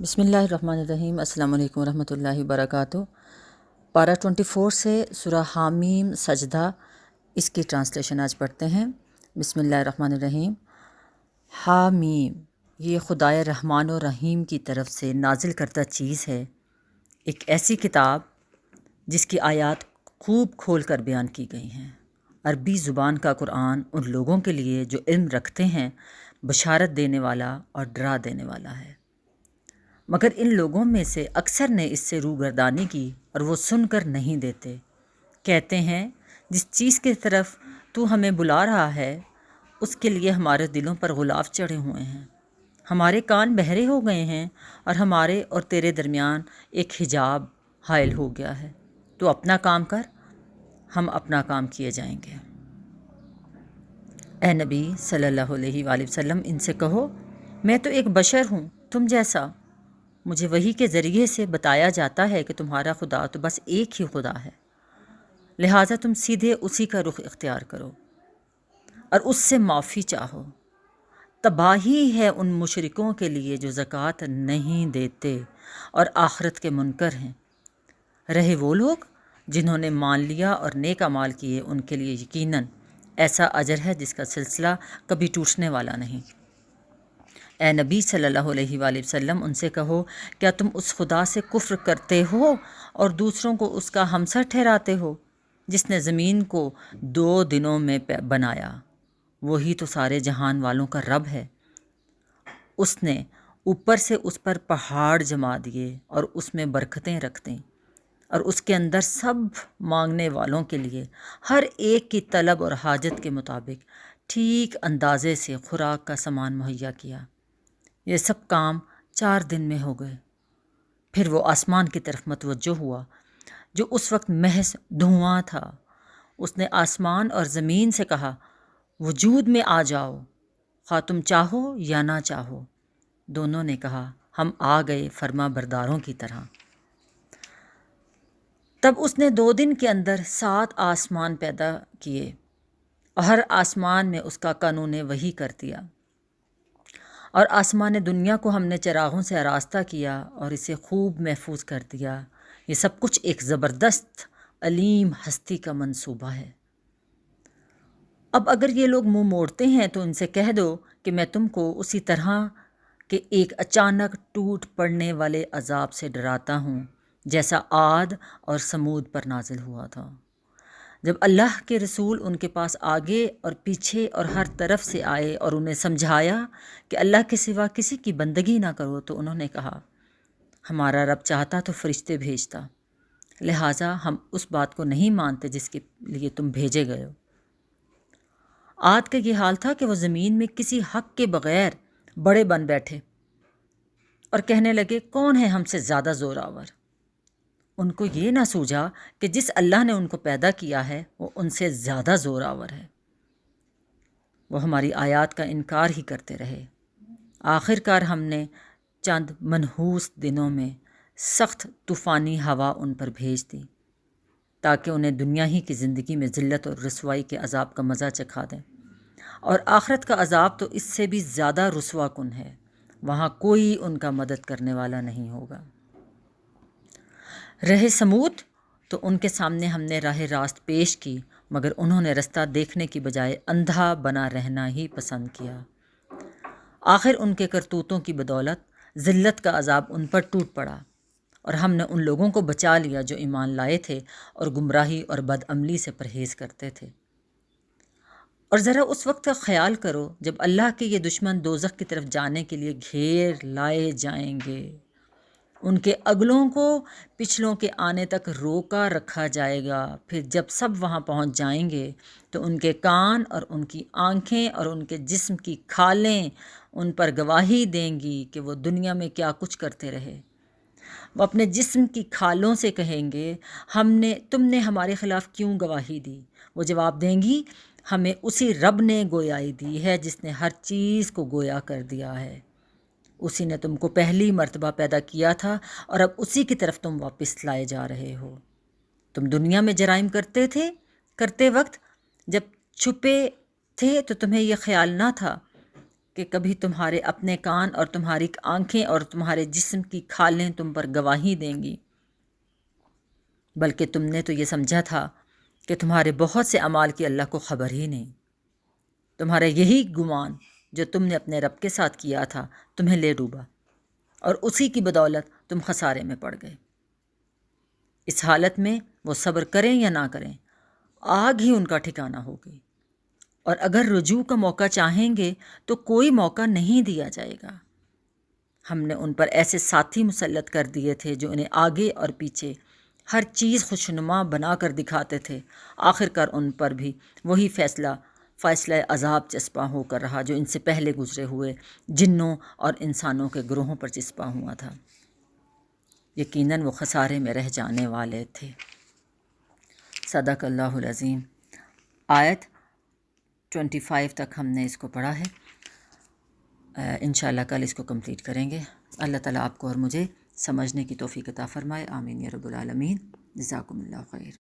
بسم اللہ الرحمن الرحیم۔ السلام علیکم ورحمۃ اللہ وبرکاتہ۔ پارہ 24 سے سورہ حامیم سجدہ، اس کی ٹرانسلیشن آج پڑھتے ہیں۔ بسم اللہ الرحمن الرحیم۔ حامیم، یہ خدائے رحمان و رحیم کی طرف سے نازل کردہ چیز ہے، ایک ایسی کتاب جس کی آیات خوب کھول کر بیان کی گئی ہیں۔ عربی زبان کا قرآن ان لوگوں کے لیے جو علم رکھتے ہیں بشارت دینے والا اور ڈرا دینے والا ہے، مگر ان لوگوں میں سے اکثر نے اس سے روگردانی کی اور وہ سن کر نہیں دیتے۔ کہتے ہیں جس چیز کی طرف تو ہمیں بلا رہا ہے اس کے لیے ہمارے دلوں پر غلاف چڑھے ہوئے ہیں، ہمارے کان بہرے ہو گئے ہیں اور ہمارے اور تیرے درمیان ایک حجاب حائل ہو گیا ہے۔ تو اپنا کام کر، ہم اپنا کام کیے جائیں گے۔ اے نبی صلی اللہ علیہ وآلہ وسلم، ان سے کہو میں تو ایک بشر ہوں تم جیسا، مجھے وحی کے ذریعے سے بتایا جاتا ہے کہ تمہارا خدا تو بس ایک ہی خدا ہے، لہٰذا تم سیدھے اسی کا رخ اختیار کرو اور اس سے معافی چاہو۔ تباہی ہے ان مشرکوں کے لیے جو زکوٰۃ نہیں دیتے اور آخرت کے منکر ہیں۔ رہے وہ لوگ جنہوں نے مان لیا اور نیک اعمال کیے، ان کے لیے یقیناً ایسا اجر ہے جس کا سلسلہ کبھی ٹوٹنے والا نہیں۔ اے نبی صلی اللہ علیہ وآلہ وسلم، ان سے کہو کیا تم اس خدا سے کفر کرتے ہو اور دوسروں کو اس کا ہمسر ٹھہراتے ہو جس نے زمین کو 2 دنوں میں بنایا؟ وہی تو سارے جہان والوں کا رب ہے۔ اس نے اوپر سے اس پر پہاڑ جما دیے اور اس میں برکتیں رکھ دیں، اور اس کے اندر سب مانگنے والوں کے لیے ہر ایک کی طلب اور حاجت کے مطابق ٹھیک اندازے سے خوراک کا سامان مہیا کیا۔ یہ سب کام 4 دن میں ہو گئے۔ پھر وہ آسمان کی طرف متوجہ ہوا جو اس وقت محض دھواں تھا۔ اس نے آسمان اور زمین سے کہا وجود میں آ جاؤ، خواہ تم چاہو یا نہ چاہو۔ دونوں نے کہا ہم آ گئے فرما برداروں کی طرح۔ تب اس نے 2 دن کے اندر 7 آسمان پیدا کیے اور ہر آسمان میں اس کا قانون وحی کر دیا، اور آسمان دنیا کو ہم نے چراغوں سے آراستہ کیا اور اسے خوب محفوظ کر دیا۔ یہ سب کچھ ایک زبردست علیم ہستی کا منصوبہ ہے۔ اب اگر یہ لوگ منہ موڑتے ہیں تو ان سے کہہ دو کہ میں تم کو اسی طرح کے ایک اچانک ٹوٹ پڑنے والے عذاب سے ڈراتا ہوں جیسا عاد اور سمود پر نازل ہوا تھا۔ جب اللہ کے رسول ان کے پاس آگے اور پیچھے اور ہر طرف سے آئے اور انہیں سمجھایا کہ اللہ کے سوا کسی کی بندگی نہ کرو، تو انہوں نے کہا ہمارا رب چاہتا تو فرشتے بھیجتا، لہٰذا ہم اس بات کو نہیں مانتے جس کے لیے تم بھیجے گئے ہو۔ عاد کا یہ حال تھا کہ وہ زمین میں کسی حق کے بغیر بڑے بن بیٹھے اور کہنے لگے کون ہے ہم سے زیادہ زور آور۔ ان کو یہ نہ سوجا کہ جس اللہ نے ان کو پیدا کیا ہے وہ ان سے زیادہ زور آور ہے۔ وہ ہماری آیات کا انکار ہی کرتے رہے۔ آخر کار ہم نے چند منحوس دنوں میں سخت طوفانی ہوا ان پر بھیج دی تاکہ انہیں دنیا ہی کی زندگی میں ذلت اور رسوائی کے عذاب کا مزہ چکھا دیں، اور آخرت کا عذاب تو اس سے بھی زیادہ رسوا کن ہے، وہاں کوئی ان کا مدد کرنے والا نہیں ہوگا۔ رہے سمود، تو ان کے سامنے ہم نے راہ راست پیش کی، مگر انہوں نے رستہ دیکھنے کی بجائے اندھا بنا رہنا ہی پسند کیا۔ آخر ان کے کرتوتوں کی بدولت ذلت کا عذاب ان پر ٹوٹ پڑا، اور ہم نے ان لوگوں کو بچا لیا جو ایمان لائے تھے اور گمراہی اور بد عملی سے پرہیز کرتے تھے۔ اور ذرا اس وقت کا خیال کرو جب اللہ کے یہ دشمن دوزخ کی طرف جانے کے لیے گھیر لائے جائیں گے، ان کے اگلوں کو پچھلوں کے آنے تک روکا رکھا جائے گا۔ پھر جب سب وہاں پہنچ جائیں گے تو ان کے کان اور ان کی آنکھیں اور ان کے جسم کی کھالیں ان پر گواہی دیں گی کہ وہ دنیا میں کیا کچھ کرتے رہے۔ وہ اپنے جسم کی کھالوں سے کہیں گے تم نے ہمارے خلاف کیوں گواہی دی؟ وہ جواب دیں گی ہمیں اسی رب نے گویائی دی ہے جس نے ہر چیز کو گویا کر دیا ہے۔ اسی نے تم کو پہلی مرتبہ پیدا کیا تھا اور اب اسی کی طرف تم واپس لائے جا رہے ہو۔ تم دنیا میں جرائم کرتے وقت جب چھپے تھے تو تمہیں یہ خیال نہ تھا کہ کبھی تمہارے اپنے کان اور تمہاری آنکھیں اور تمہارے جسم کی کھالیں تم پر گواہی دیں گی، بلکہ تم نے تو یہ سمجھا تھا کہ تمہارے بہت سے اعمال کی اللہ کو خبر ہی نہیں۔ تمہارا یہی گمان جو تم نے اپنے رب کے ساتھ کیا تھا تمہیں لے ڈوبا، اور اسی کی بدولت تم خسارے میں پڑ گئے۔ اس حالت میں وہ صبر کریں یا نہ کریں، آگ ہی ان کا ٹھکانہ ہوگی، اور اگر رجوع کا موقع چاہیں گے تو کوئی موقع نہیں دیا جائے گا۔ ہم نے ان پر ایسے ساتھی مسلط کر دیے تھے جو انہیں آگے اور پیچھے ہر چیز خوشنما بنا کر دکھاتے تھے۔ آخر کار ان پر بھی وہی فیصلہ عذاب چسپاں ہو کر رہا جو ان سے پہلے گزرے ہوئے جنوں اور انسانوں کے گروہوں پر چسپاں ہوا تھا۔ یقیناً وہ خسارے میں رہ جانے والے تھے۔ صدق اللہ العظیم۔ آیت 25 تک ہم نے اس کو پڑھا ہے، انشاءاللہ کل اس کو کمپلیٹ کریں گے۔ اللہ تعالیٰ آپ کو اور مجھے سمجھنے کی توفیق عطا فرمائے، آمین یا رب العالمین۔ جزاکم اللہ خیر۔